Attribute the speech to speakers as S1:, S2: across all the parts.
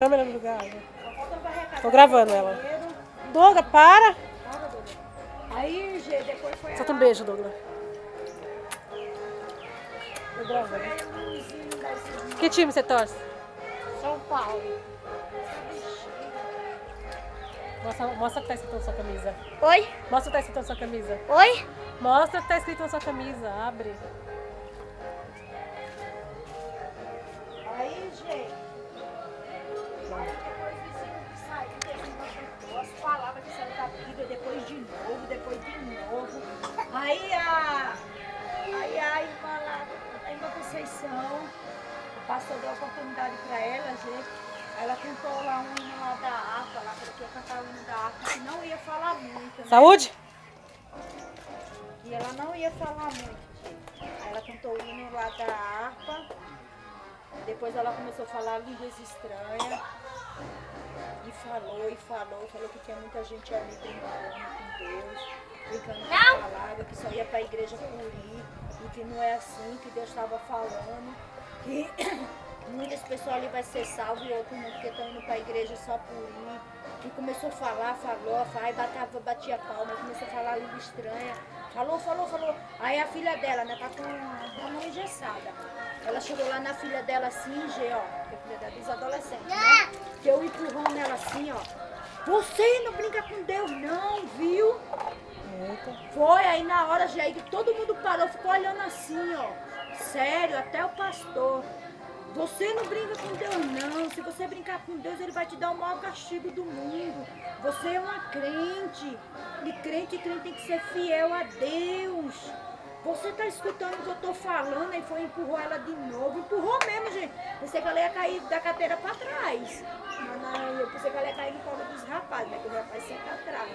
S1: Câmera no lugar. Tô gravando ela. Douglas, para!
S2: Aí, Gê, depois foi
S1: Solta um beijo, Douglas. Tô gravando. Que time você torce?
S2: São Paulo.
S1: Mostra o que tá escrito na sua camisa.
S2: Oi?
S1: Mostra o que tá escrito na sua camisa.
S2: Oi?
S1: Mostra o que tá escrito na sua camisa. Abre.
S2: Aí, gente. Aí depois o vizinho que saiu, teve as palavras que saiu da Bíblia, depois de novo, depois de novo. Aí a irmã lá, a irmã Conceição, o pastor deu a oportunidade para ela, gente. Ela cantou lá um hino lá da harpa, lá, porque ia cantar o hino da harpa, que não ia falar muito, né?
S1: Saúde?
S2: E ela não ia falar muito, gente. Aí ela cantou o hino lá da harpa. Depois ela começou a falar línguas estranhas. E falou que tinha muita gente ali brincando com Deus, brincando com a palavra, que só ia para a igreja por ir, e que não é assim, que Deus estava falando, que muitas pessoas ali vai ser salvas e outras não, porque estão indo para a igreja só por ir. E começou a falar, aí batia palma, começou a falar língua estranha. Falou. Aí a filha dela, né, tá com a mão engessada. Ela chegou lá na filha dela assim, Gê, ó, que é filha dela dos adolescentes, né? Que eu empurrão nela assim, ó. Você não brinca com Deus não, viu?
S1: Eita.
S2: Foi, aí na hora, Gê, aí todo mundo parou, ficou olhando assim, ó. Sério, até o pastor. Você não brinca com Deus não. Se você brincar com Deus, Ele vai te dar o maior castigo do mundo. Você é uma crente. E crente tem que ser fiel a Deus. Você tá escutando o que eu tô falando? Aí foi, empurrou ela de novo. Empurrou mesmo, gente. Pensei que ela ia cair da cadeira pra trás. Mas eu pensei que ela ia cair no colo dos rapazes, né? Que o rapaz sempre atrás.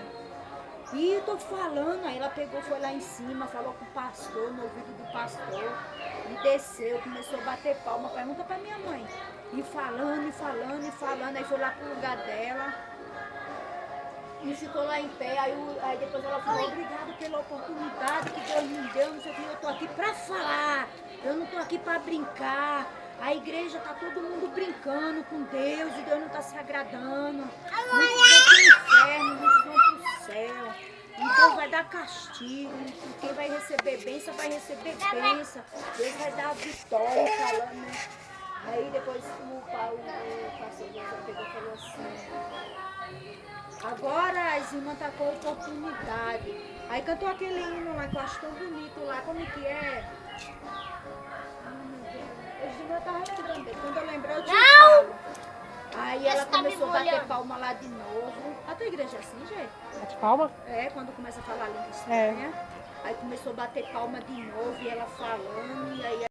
S2: E eu tô falando, aí ela pegou, foi lá em cima, falou com o pastor, no ouvido do pastor, e desceu, começou a bater palma, pergunta pra minha mãe. E falando, aí foi lá pro lugar dela, e ficou lá em pé, aí depois ela falou, obrigado pela oportunidade que Deus me deu, não sei o que, eu tô aqui pra falar, eu não tô aqui pra brincar. A igreja tá todo mundo brincando com Deus, e Deus não tá se agradando. Muitos vão pro inferno, muitos vão pro céu. E Deus vai dar castigo. E quem vai receber bênção vai receber bênção. Deus vai dar a vitória, falando, né? Aí depois o pastor pegou e falou assim, agora as irmãs tá com oportunidade. Aí cantou aquele hino lá que eu acho tão bonito lá, como que é? Eu tava lembrando dele. Quando eu lembrar, eu te falo. Aí ela começou a bater palma lá de novo. A tua igreja é assim, gente?
S1: Bate palma?
S2: É, quando começa a falar língua estranha. Aí começou a bater palma de novo e ela falando. E aí